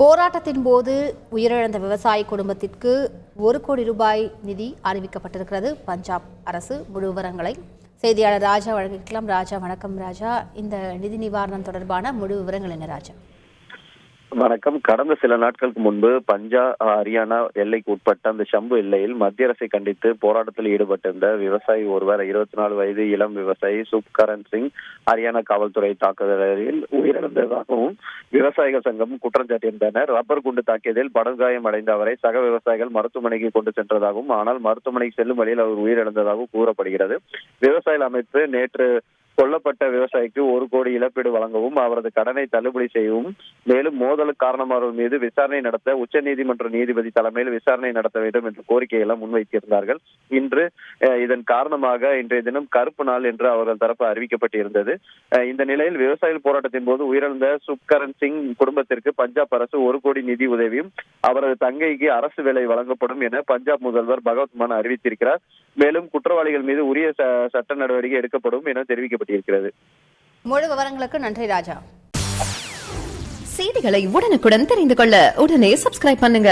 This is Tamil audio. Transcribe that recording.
போராட்டத்தின் போது உயிரிழந்த விவசாய குடும்பத்திற்கு 1 கோடி ரூபாய் நிதி அறிவிக்கப்பட்டிருக்கிறது பஞ்சாப் அரசு. முழு விவரங்களை செய்தியாளர் ராஜா வழங்கிக்கலாம். ராஜா, வணக்கம். ராஜா, இந்த நிதி நிவாரணம் தொடர்பான முழு விவரங்கள் என்ன ராஜா? வணக்கம். கடந்த சில நாட்களுக்கு முன்பு பஞ்சாப் ஹரியானா எல்லைக்கு உட்பட்ட அந்த ஷம்பு எல்லையில் மத்திய அரசை கண்டித்து போராட்டத்தில் ஈடுபட்டிருந்த விவசாயி ஒருவர் 24 வயது இளம் விவசாயி சுப்கரன் சிங் ஹரியானா காவல்துறை தாக்குதலில் உயிரிழந்ததாகவும் விவசாயிகள் சங்கம் குற்றம் சாட்டியிருந்தனர். ரப்பர் குண்டு தாக்கியதில் படுகாயம் அடைந்த அவரை சக விவசாயிகள் மருத்துவமனைக்கு கொண்டு சென்றதாகவும், ஆனால் மருத்துவமனைக்கு செல்லும் வழியில் அவர் உயிரிழந்ததாகவும் கூறப்படுகிறது. விவசாயிகள் அமைப்பு நேற்று கொல்லப்பட்ட விவசாயிக்கு 1 கோடி இழப்பீடு வழங்கவும், அவரது கடனை தள்ளுபடி செய்யவும், மேலும் மோதலுக்கு காரணமானவர் மீது விசாரணை நடத்த உச்சநீதிமன்ற நீதிபதி தலைமையில் விசாரணை நடத்த வேண்டும் என்ற கோரிக்கைகளை முன்வைத்திருந்தார்கள். இன்று இதன் காரணமாக இன்றைய தினம் கருப்பு நாள் என்று அவர்கள் தரப்பு அறிவிக்கப்பட்டிருந்தது. இந்த நிலையில் விவசாயிகள் போராட்டத்தின் போது உயிரிழந்த சுப்கரன் சிங் குடும்பத்திற்கு பஞ்சாப் அரசு 1 கோடி நிதி உதவியும் அவரது தங்கைக்கு அரசு வேலை வழங்கப்படும் என பஞ்சாப் முதல்வர் பகவத் மான் அறிவித்திருக்கிறார். மேலும் குற்றவாளிகள் மீது உரிய சட்ட நடவடிக்கை எடுக்கப்படும் என தெரிவிக்கப்பட்டிருக்கிறது. முழு விவரங்களுக்கு நன்றி ராஜா. செய்திகளை உடனுக்குடன் தெரிந்து கொள்ள உடனே சப்ஸ்கிரைப் பண்ணுங்க.